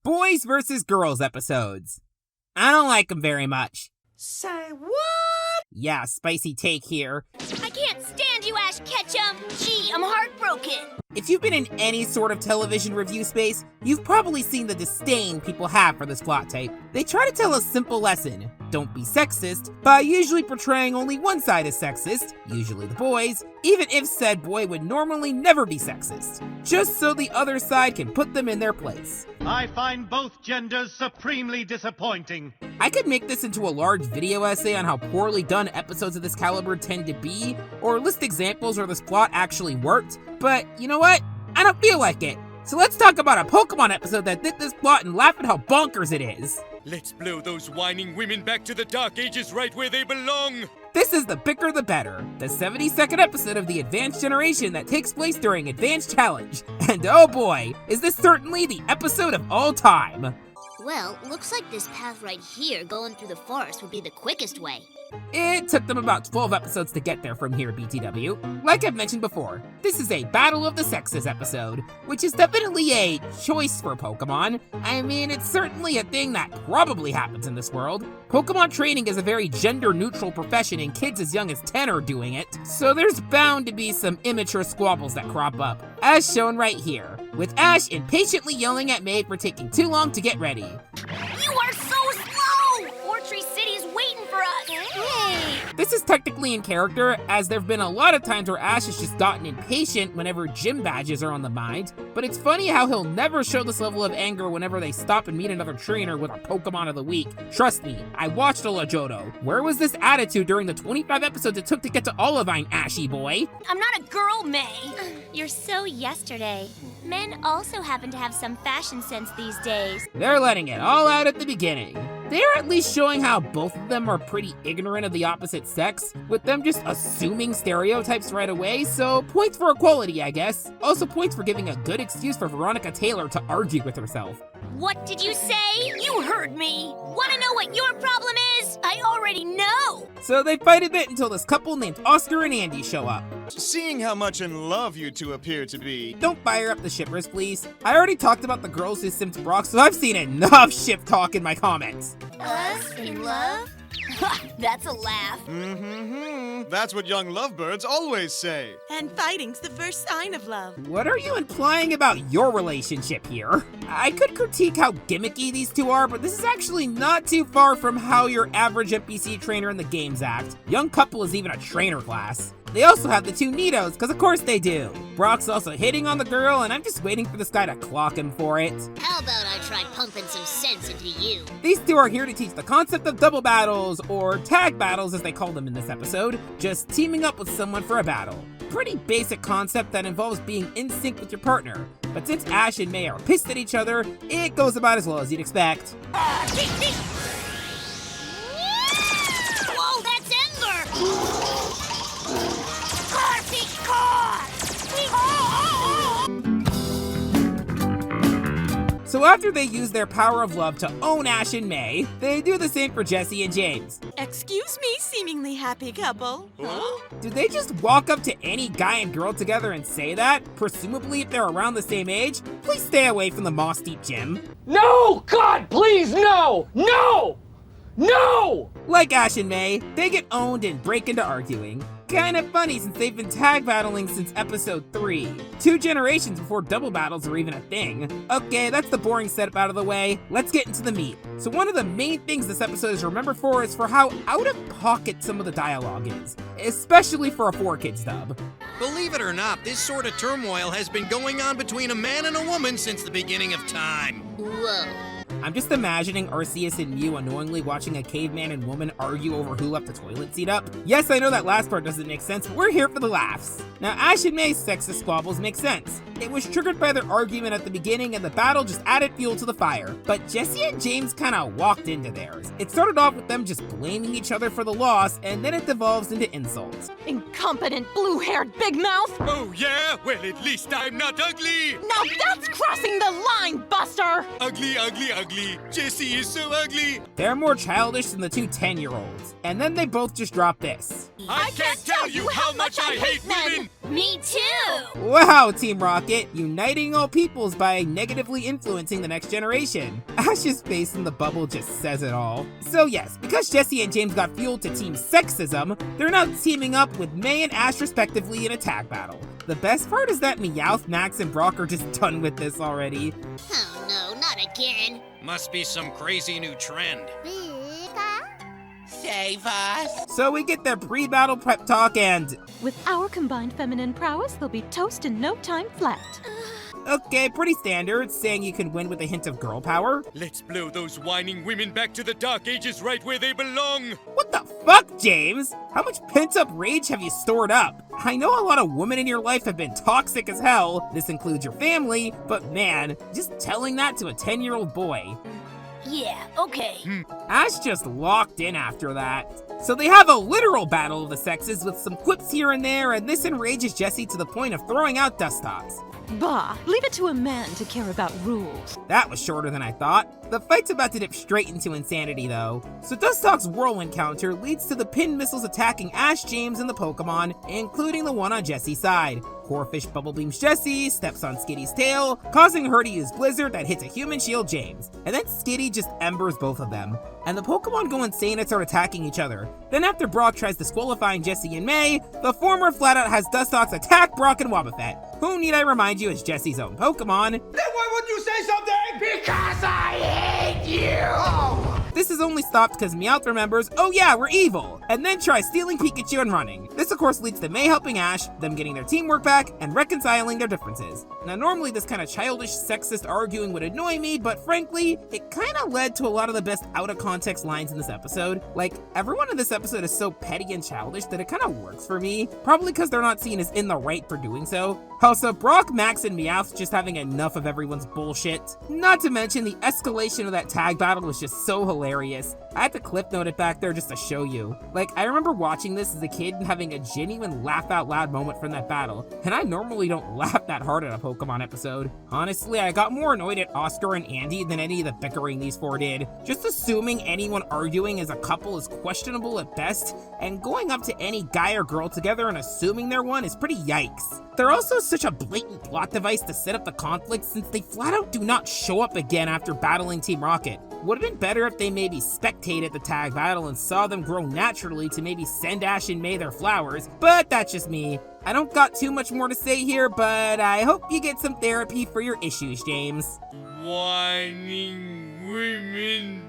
boys versus girls episodes. I don't like them very much. Say what? Yeah, spicy take here. I can't stand you, Ash Ketchum! Gee, I'm heartbroken! If you've been in any sort of television review space, you've probably seen the disdain people have for this plot type. They try to tell a simple lesson, don't be sexist, by usually portraying only one side as sexist, usually the boys, even if said boy would normally never be sexist, just so the other side can put them in their place. I find both genders supremely disappointing. I could make this into a large video essay on how poorly done episodes of this caliber tend to be, or list examples where this plot actually worked, but you know what? I don't feel like it. So let's talk about a Pokémon episode that did this plot and laugh at how bonkers it is. Let's blow those whining women back to the Dark Ages right where they belong! This is The Bicker the Better, the 72nd episode of the Advanced Generation that takes place during Advanced Challenge. And oh boy, is this certainly the episode of all time. Well, looks like this path right here going through the forest would be the quickest way. It took them about 12 episodes to get there from here, BTW. Like I've mentioned before, this is a Battle of the Sexes episode, which is definitely a choice for Pokemon. I mean, it's certainly a thing that probably happens in this world. Pokemon training is a very gender-neutral profession and kids as young as 10 are doing it, so there's bound to be some immature squabbles that crop up, as shown right here, with Ash impatiently yelling at May for taking too long to get ready. You are so slow! Fortree City is waiting for us! Hey! This is technically in character, as there have been a lot of times where Ash has just gotten impatient whenever gym badges are on the mind, but it's funny how he'll never show this level of anger whenever they stop and meet another trainer with a Pokemon of the week. Trust me, I watched a Johto. Where was this attitude during the 25 episodes it took to get to Olivine, Ashy boy? I'm not a girl, May! You're so yesterday. Men also happen to have some fashion sense these days. They're letting it all out at the beginning. They're at least showing how both of them are pretty ignorant of the opposite sex, with them just assuming stereotypes right away, so points for equality, I guess. Also points for giving a good excuse for Veronica Taylor to argue with herself. What did you say? You heard me! Wanna know what your problem is? I already know! So they fight a bit until this couple named Oscar and Andy show up. Seeing how much in love you two appear to be. Don't fire up the shippers, please. I already talked about the girls who simped Brock, so I've seen enough ship talk in my comments. Us in love? That's a laugh. That's what young lovebirds always say. And fighting's the first sign of love. What are you implying about your relationship here? I could critique how gimmicky these two are, but this is actually not too far from how your average NPC trainer in the games act. Young couple is even a trainer class. They also have the two Nitos, because of course they do. Brock's also hitting on the girl, and I'm just waiting for this guy to clock him for it. How about I try pumping some sense into you? These two are here to teach the concept of double battles, or tag battles as they call them in this episode, just teaming up with someone for a battle. Pretty basic concept that involves being in sync with your partner, but since Ash and May are pissed at each other, it goes about as well as you'd expect. Whoa, that's Ember! So after they use their power of love to own Ash and May, they do the same for Jesse and James. Excuse me, seemingly happy couple. Huh? Do they just walk up to any guy and girl together and say that? Presumably if they're around the same age? Please stay away from the Moss Deep Gym. No! God, please, no! No! No! Like Ash and May, they get owned and break into arguing. Kinda funny since they've been tag battling since episode 3. 2 generations before double battles were even a thing. Okay, that's the boring setup out of the way. Let's get into the meat. So one of the main things this episode is remembered for is for how out of pocket some of the dialogue is. Especially for a 4Kids dub. Believe it or not, this sort of turmoil has been going on between a man and a woman since the beginning of time. Whoa. I'm just imagining Arceus and Mew annoyingly watching a caveman and woman argue over who left the toilet seat up. Yes, I know that last part doesn't make sense, but we're here for the laughs. Now, Ash and May's sexist squabbles make sense. It was triggered by their argument at the beginning and the battle just added fuel to the fire. But Jesse and James kinda walked into theirs. It started off with them just blaming each other for the loss, and then it devolves into insults. Incompetent, blue-haired big mouth. Oh yeah? Well, at least I'm not ugly! Now that's crossing the line, Buster! Ugly, ugly, ugly. ugly. Jesse is so ugly. They're more childish than the two 10-year-olds. And then they both just drop this. I can't tell you how much I hate women. Me too! Wow, Team Rocket, uniting all peoples by negatively influencing the next generation. Ash's face in the bubble just says it all. So yes, because Jesse and James got fueled to Team SEXISM, they're now teaming up with May and Ash respectively in a tag battle. The best part is that Meowth, Max, and Brock are just done with this already. Oh no, not again. Must be some crazy new trend. Save us. So we get their pre-battle prep talk and... With our combined feminine prowess, they'll be toast in no time flat. Okay, pretty standard, saying you can win with a hint of girl power. Let's blow those whining women back to the Dark Ages right where they belong. What the fuck, James? How much pent-up rage have you stored up? I know a lot of women in your life have been toxic as hell, this includes your family, but man, just telling that to a 10-year-old boy. Yeah, okay. Ash just locked in after that. So they have a literal battle of the sexes with some quips here and there, and this enrages Jesse to the point of throwing out Dustox. Bah, leave it to a man to care about rules. That was shorter than I thought. The fight's about to dip straight into insanity though. So Dustox's whirlwind counter leads to the pin missiles attacking Ash, James, and the Pokemon, including the one on Jesse's side. Corphish bubble beams Jesse, steps on Skitty's tail, causing her to use Blizzard that hits a human shield James. And then Skitty just embers both of them. And the Pokemon go insane and start attacking each other. Then after Brock tries disqualifying Jesse and May, the former flat out has Dustox attack Brock and Wobbuffet, who need I remind you is Jesse's own Pokemon. Then why wouldn't you say something? Because I hate you! This is only stopped because Meowth remembers, oh yeah, we're evil, and then tries stealing Pikachu and running. This of course leads to May helping Ash, them getting their teamwork back, and reconciling their differences. Now normally this kind of childish, sexist arguing would annoy me, but frankly, it kind of led to a lot of the best out-of-context lines in this episode. Like, everyone in this episode is so petty and childish that it kind of works for me, probably because they're not seen as in the right for doing so. Also, Brock, Max, and Meowth just having enough of everyone's bullshit. Not to mention, the escalation of that tag battle was just so hilarious. I had to clip note it back there just to show you. Like, I remember watching this as a kid and having a genuine laugh out loud moment from that battle, and I normally don't laugh that hard at a Pokemon episode. Honestly, I got more annoyed at Oscar and Andy than any of the bickering these four did. Just assuming anyone arguing as a couple is questionable at best, and going up to any guy or girl together and assuming they're one is pretty yikes. They're also such a blatant plot device to set up the conflict since they flat out do not show up again after battling Team Rocket. Would have been better if they maybe spectated the tag battle and saw them grow naturally to maybe send Ash and May their flowers, but that's just me. I don't got too much more to say here, but I hope you get some therapy for your issues, James. Whining women.